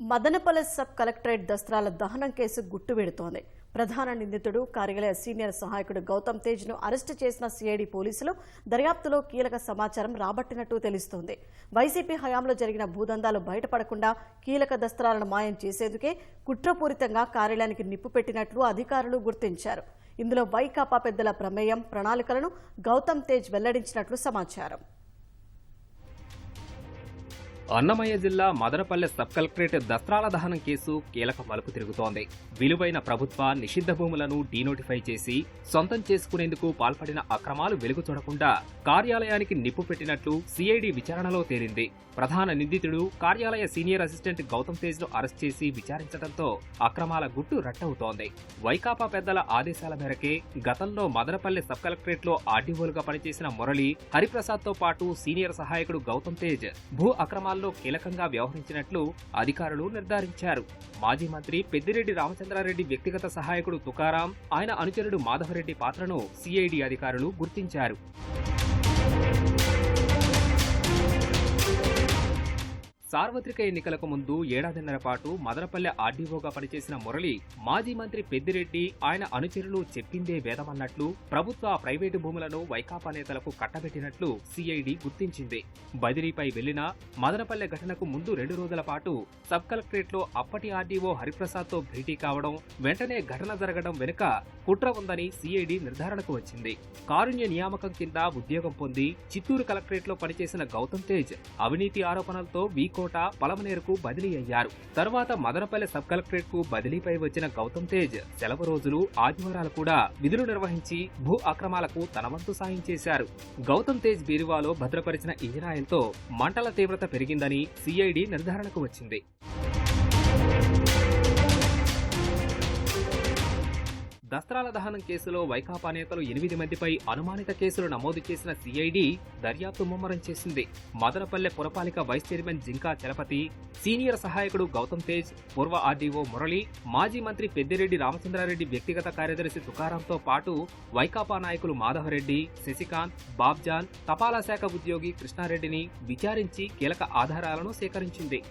Madanapalle sub collectorate దస్త్రాల దహనం case గుట్టువెడుతోంది. ప్రధాన నిందితుడు కార్యాలయ సీనియర్ సహాయకుడు గౌతమ్ తేజ్ ను అరెస్టు చేసిన సిఐడి పోలీసులు దర్యాప్తులో కీలక సమాచారం రాబట్టినట్టు తెలుస్తోంది. వైసీపీ హయాంలో జరిగిన భూదందాలు బయటపడకుండా కీలక దస్త్రాలను మాయం చేసేందుకే కుట్రపూరితంగా కార్యాలయానికి నిప్పు పెట్టినట్లు అధికారులు గుర్తించారు. ఇందులో వైకాపా పెద్దల ప్రమేయం, ప్రణాళికలను గౌతమ్ తేజ్ వెల్లడించినట్లు సమాచారం. అన్నమయ్య జిల్లా మదనపల్లె సబ్ కలెక్టరేట్ దస్త్రాల దహనం కేసు కీలక మలుపు తిరుగుతోంది. విలువైన ప్రభుత్వ నిషిద్ధ భూములను డీనోటిఫై చేసి సొంతం చేసుకునేందుకు పాల్పడిన అక్రమాలు వెలుగు చూడకుండా కార్యాలయానికి నిప్పు పెట్టినట్లు సిఐడి విచారణలో తేలింది. ప్రధాన నిందితుడు కార్యాలయ సీనియర్ అసిస్టెంట్ గౌతమ్ తేజ్ ను అరెస్ట్ చేసి విచారించడంతో అక్రమాల గుట్టు రట్టవుతోంది. వైకాపా పెద్దల ఆదేశాల మేరకే గతంలో మదనపల్లె సబ్ కలెక్టరేట్ లో ఆర్డీఓలుగా పనిచేసిన మురళి, హరిప్రసాద్ తో పాటు సీనియర్ సహాయకుడు గౌతమ్ తేజ్ భూ అక్రమాల్లో కీలకంగా వ్యవహరించినట్లు అధికారులు నిర్ధారించారు. మాజీ మంత్రి పెద్దిరెడ్డి రామచంద్రారెడ్డి వ్యక్తిగత సహాయకుడు తుకారాం, ఆయన అనుచరుడు మాధవరెడ్డి పాత్రను సిఐడి అధికారులు గుర్తించారు. సార్వత్రిక ఎన్నికలకు ముందు ఏడాదిన్నర పాటు మదనపల్లె ఆర్డీఓగా పనిచేసిన మురళి, మాజీ మంత్రి పెద్దిరెడ్డి, ఆయన అనుచరులు చెప్పిందే వేదమన్నట్లు ప్రభుత్వ, ప్రైవేటు భూములను వైకాపా నేతలకు కట్టబెట్టినట్లు సిఐడి గుర్తించింది. బదిలీపై వెళ్లిన మదనపల్లె ఘటనకు ముందు 2 రోజుల పాటు సబ్ కలెక్టరేట్ లో అప్పటి ఆర్డీఓ హరిప్రసాద్ తో భేటీ కావడం, వెంటనే ఘటన జరగడం వెనుక కుట్ర ఉందని సిఐడి నిర్ధారణకు వచ్చింది. కారుణ్య నియామకం కింద ఉద్యోగం పొంది చిత్తూరు కలెక్టరేట్ లో పనిచేసిన గౌతమ్ తేజ్ అవినీతి ఆరోపణలతో వీకోట, పలమనేరుకు బదిలీ అయ్యారు. తర్వాత మదనపల్లె సబ్ కలెక్టరేట్ కు బదిలీపై వచ్చిన గౌతమ్ తేజ్ సెలవు రోజులు, ఆదివారాలు కూడా విధులు నిర్వహించి భూ అక్రమాలకు తన వంతు సాయం చేశారు. గౌతమ్ తేజ్ బీరువాలో భద్రపరిచిన ఇంజనాయిల్తో మంటల తీవ్రత పెరిగిందని సిఐడి నిర్ధారణకు వచ్చింది. దస్త్రాల దహనం కేసులో వైకాపా నేతలు 8 మందిపై అనుమానిత కేసులు నమోదు చేసిన సిఐడి దర్యాప్తు ముమ్మరం చేసింది. మదనపల్లె పురపాలిక vice chairman Jinka Chalapathi, senior సహాయకుడు గౌతమ్ తేజ్, పూర్వ ఆర్డీఓ మురళి, మాజీ మంత్రి పెద్దిరెడ్డి రామచంద్రారెడ్డి వ్యక్తిగత కార్యదర్శి తుకారాంతో పాటు వైకాపా నాయకులు మాధవరెడ్డి, శశికాంత్, బాబ్జాన్, తపాలా శాఖ ఉద్యోగి కృష్ణారెడ్డిని విచారించి కీలక ఆధారాలను సేకరించింది.